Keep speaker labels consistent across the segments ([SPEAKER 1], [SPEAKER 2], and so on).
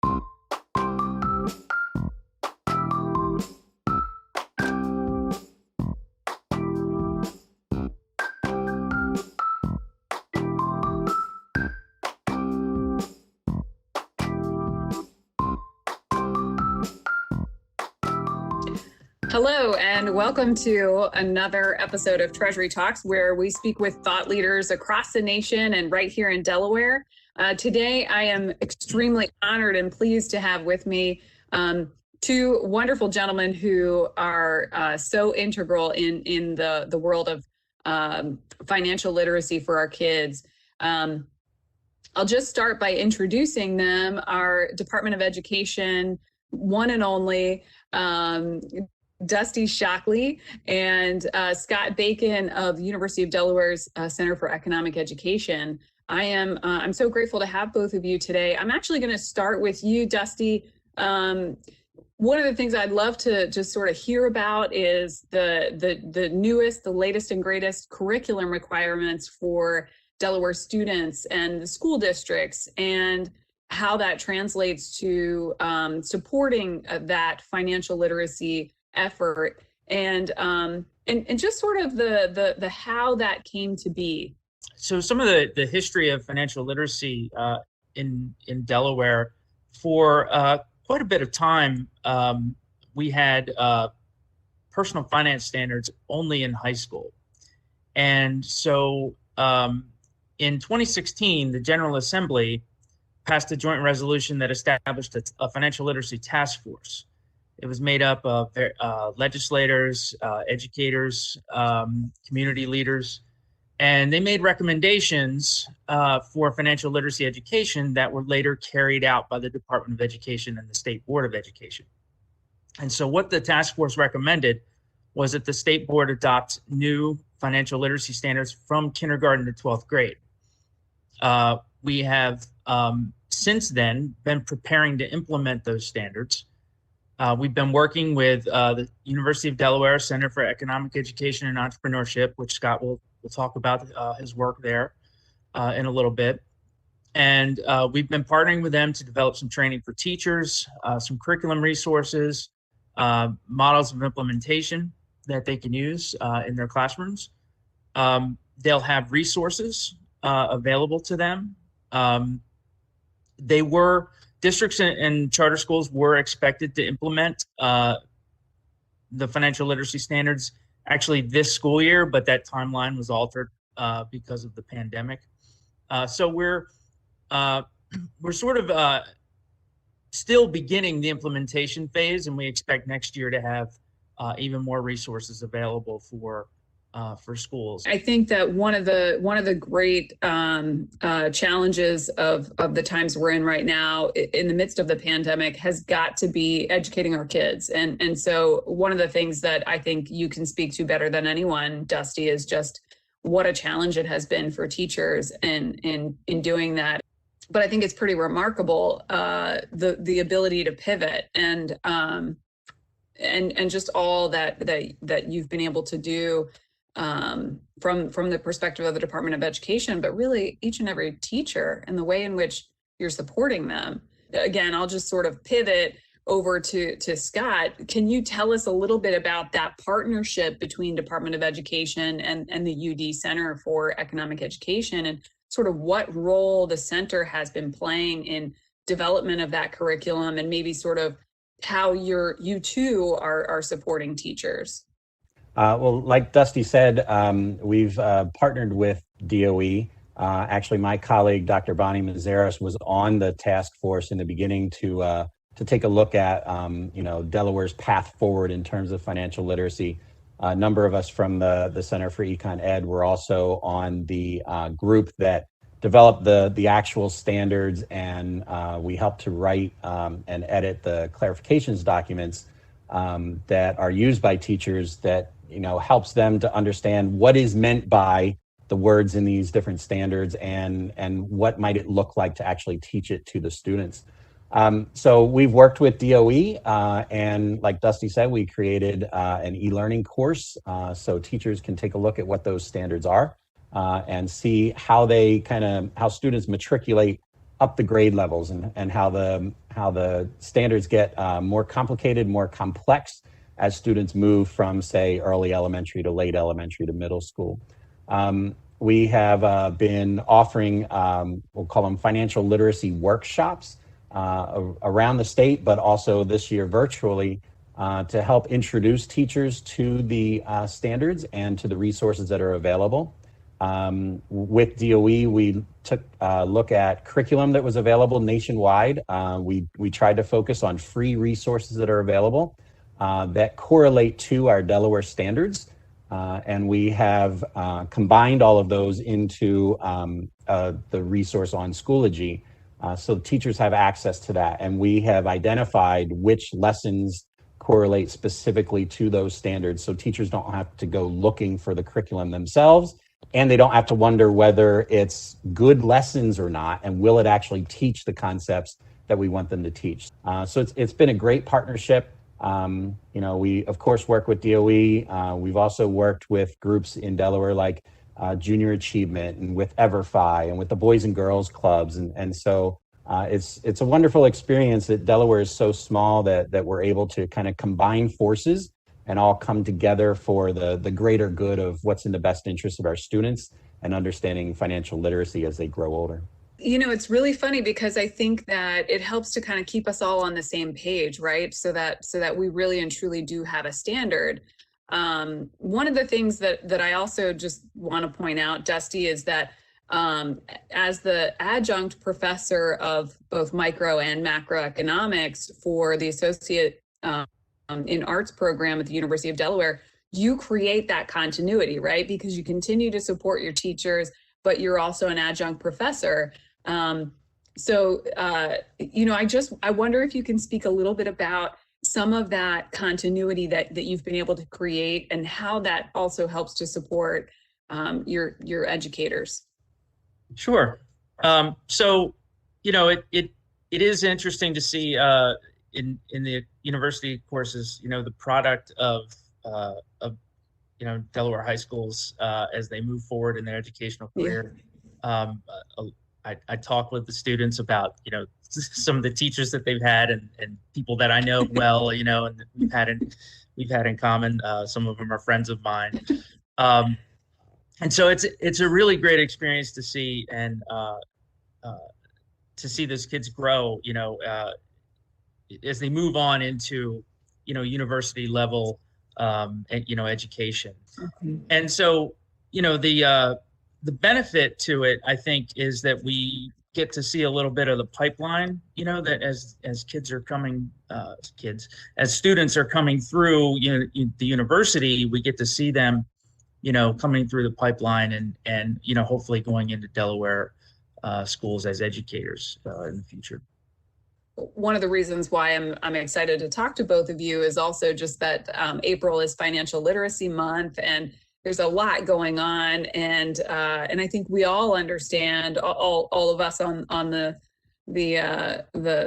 [SPEAKER 1] Hello, and welcome to another episode of Treasury Talks, where we speak with thought leaders across the nation and right here in Delaware. Today, I am extremely honored and pleased to have with me two wonderful gentlemen who are so integral in the world of financial literacy for our kids. I'll just start by introducing them. Our Department of Education, one and only, Dusty Shockley and Scott Bacon of the University of Delaware's Center for Economic Education. I'm so grateful to have both of you today. I'm actually going to start with you, Dusty. One of the things I'd love to just sort of hear about is the newest, the latest and greatest curriculum requirements for Delaware students and the school districts, and how that translates to supporting that financial literacy effort, and just sort of the how that came to be.
[SPEAKER 2] So some of the history of financial literacy in Delaware, for quite a bit of time, we had personal finance standards only in high school. And so in 2016, the General Assembly passed a joint resolution that established a financial literacy task force. It was made up of legislators, educators, community leaders, and they made recommendations for financial literacy education that were later carried out by the Department of Education and the State Board of Education. And so what the task force recommended was that the State Board adopt new financial literacy standards from kindergarten to 12th grade. We have since then been preparing to implement those standards. We've been working with the University of Delaware Center for Economic Education and Entrepreneurship, which Scott will talk about his work there in a little bit. And we've been partnering with them to develop some training for teachers, some curriculum resources, models of implementation that they can use in their classrooms. They'll have resources available to them. Districts and charter schools were expected to implement the financial literacy standards actually this school year, but that timeline was altered because of the pandemic. So we're sort of still beginning the implementation phase, and we expect next year to have even more resources available for schools.
[SPEAKER 1] I think that one of the great challenges of the times we're in right now, in the midst of the pandemic, has got to be educating our kids. And so one of the things that I think you can speak to better than anyone, Dusty, is just what a challenge it has been for teachers in doing that. But I think it's pretty remarkable, the ability to pivot and just all that you've been able to do from the perspective of the Department of Education, but really each and every teacher and the way in which you're supporting them. Again, I'll just sort of pivot over to Scott. Can you tell us a little bit about that partnership between Department of Education and the UD Center for Economic Education, and sort of what role the center has been playing in development of that curriculum, and maybe sort of how you two are supporting teachers?
[SPEAKER 3] Well, like Dusty said, we've partnered with DOE. Actually, my colleague, Dr. Bonnie Mazeras, was on the task force in the beginning to take a look at, Delaware's path forward in terms of financial literacy. A number of us from the Center for Econ Ed were also on the group that developed the actual standards, and we helped to write and edit the clarifications documents that are used by teachers that helps them to understand what is meant by the words in these different standards and what might it look like to actually teach it to the students. So we've worked with DOE and like Dusty said, we created an e-learning course so teachers can take a look at what those standards are and see how they how students matriculate up the grade levels and how how the standards get more complicated, more complex as students move from, say, early elementary to late elementary to middle school. We have been offering, we'll call them financial literacy workshops around the state, but also this year virtually, to help introduce teachers to the standards and to the resources that are available. With DOE, we took a look at curriculum that was available nationwide. We tried to focus on free resources that are available that correlate to our Delaware standards. And we have combined all of those into the resource on Schoology. So teachers have access to that. And we have identified which lessons correlate specifically to those standards. So teachers don't have to go looking for the curriculum themselves, and they don't have to wonder whether it's good lessons or not, and will it actually teach the concepts that we want them to teach. So it's been a great partnership. We of course work with DOE. We've also worked with groups in Delaware like Junior Achievement and with EverFi and with the Boys and Girls Clubs. And so it's a wonderful experience that Delaware is so small that we're able to kind of combine forces and all come together for the greater good of what's in the best interest of our students and understanding financial literacy as they grow older.
[SPEAKER 1] It's really funny because I think that it helps to kind of keep us all on the same page, right? So that we really and truly do have a standard. One of the things that I also just want to point out, Dusty, is that as the adjunct professor of both micro and macroeconomics for the associate in arts program at the University of Delaware, you create that continuity, right? Because you continue to support your teachers, but you're also an adjunct professor. I wonder if you can speak a little bit about some of that continuity that you've been able to create and how that also helps to support your educators.
[SPEAKER 2] Sure. It is interesting to see in the university courses, the product of Delaware high schools as they move forward in their educational career. Yeah. I talk with the students about, some of the teachers that they've had and people that I know well, and we've had in common. Some of them are friends of mine. And so it's a really great experience to see and to see those kids grow, as they move on into, university level, education. Mm-hmm. And so, the benefit to it, I think, is that we get to see a little bit of the pipeline, that as kids are coming, as students are coming through, the university, we get to see them, coming through the pipeline and hopefully going into Delaware schools as educators in the future.
[SPEAKER 1] One of the reasons why I'm excited to talk to both of you is also just that April is Financial Literacy Month, and there's a lot going on, and I think we all understand, all of us on the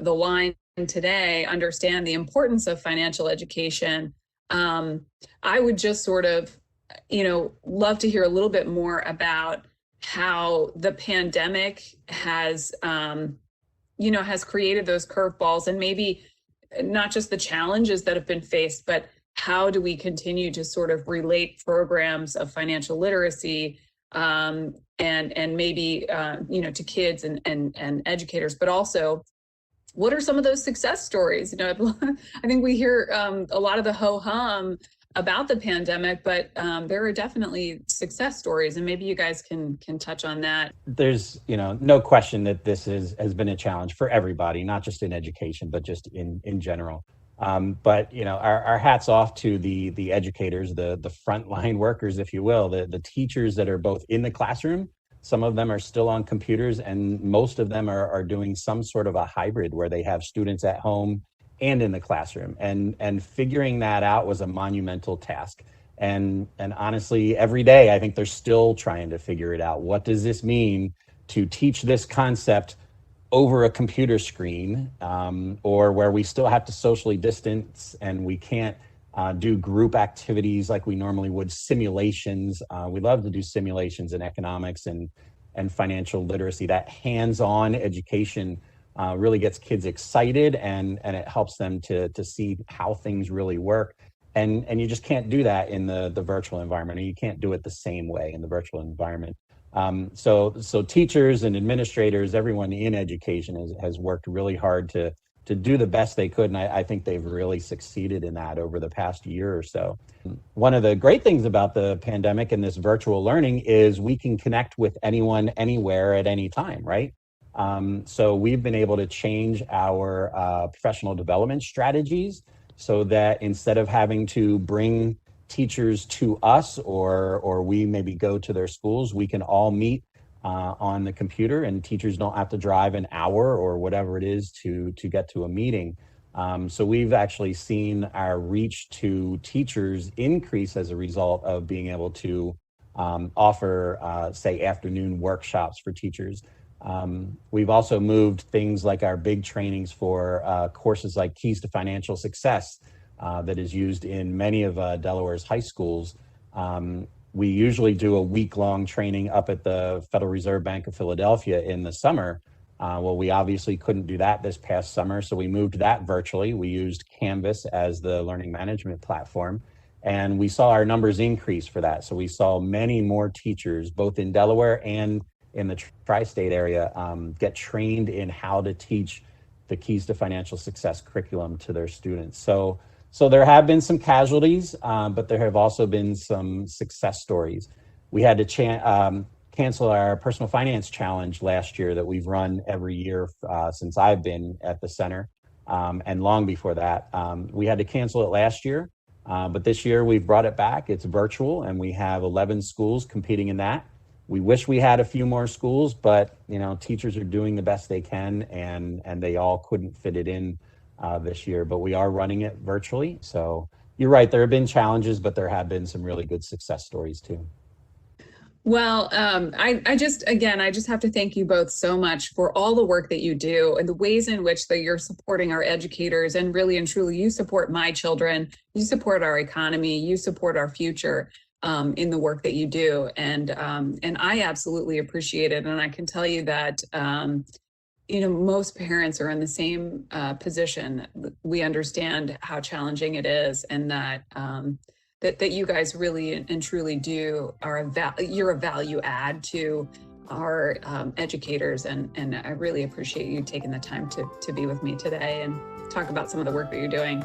[SPEAKER 1] line today understand the importance of financial education. I would just sort of, love to hear a little bit more about how the pandemic has created those curveballs, and maybe not just the challenges that have been faced, but how do we continue to sort of relate programs of financial literacy and maybe to kids and educators, but also what are some of those success stories? I think we hear a lot of the ho-hum about the pandemic, but there are definitely success stories, and maybe you guys can touch on that.
[SPEAKER 3] There's no question that this has been a challenge for everybody, not just in education, but just in general. But our hats off to the educators, the frontline workers, if you will, the teachers that are both in the classroom. Some of them are still on computers, and most of them are doing some sort of a hybrid where they have students at home and in the classroom, and figuring that out was a monumental task. And honestly, every day I think they're still trying to figure it out. What does this mean to teach this concept over a computer screen, or where we still have to socially distance and we can't do group activities like we normally would, simulations. We love to do simulations in economics and financial literacy. That hands-on education really gets kids excited, and it helps them to see how things really work. And you just can't do that in the virtual environment, or you can't do it the same way in the virtual environment. So teachers and administrators, everyone in education has worked really hard to do the best they could. And I think they've really succeeded in that over the past year or so. One of the great things about the pandemic and this virtual learning is we can connect with anyone, anywhere, at any time, right? So we've been able to change our professional development strategies so that instead of having to bring teachers to us, or we maybe go to their schools, we can all meet on the computer, and teachers don't have to drive an hour or whatever it is to get to a meeting. So we've actually seen our reach to teachers increase as a result of being able to offer, say, afternoon workshops for teachers. We've also moved things like our big trainings for courses like Keys to Financial Success that is used in many of Delaware's high schools. We usually do a week-long training up at the Federal Reserve Bank of Philadelphia in the summer. Well, we obviously couldn't do that this past summer, so we moved that virtually. We used Canvas as the learning management platform, and we saw our numbers increase for that. So we saw many more teachers, both in Delaware and in the tri-state area, get trained in how to teach the Keys to Financial Success curriculum to their students. So there have been some casualties, but there have also been some success stories. We had to cancel our personal finance challenge last year that we've run every year since I've been at the center, and long before that. We had to cancel it last year, but this year we've brought it back. It's virtual, and we have 11 schools competing in that. We wish we had a few more schools, but teachers are doing the best they can, and they all couldn't fit it in this year, but we are running it virtually. So you're right, there have been challenges, but there have been some really good success stories too.
[SPEAKER 1] Well, I just have to thank you both so much for all the work that you do and the ways in which that you're supporting our educators, and really and truly you support my children, you support our economy, you support our future in the work that you do. And I absolutely appreciate it. And I can tell you that most parents are in the same position. We understand how challenging it is, and that that you guys really and truly do you're a value add to our educators, and I really appreciate you taking the time to be with me today and talk about some of the work that you're doing.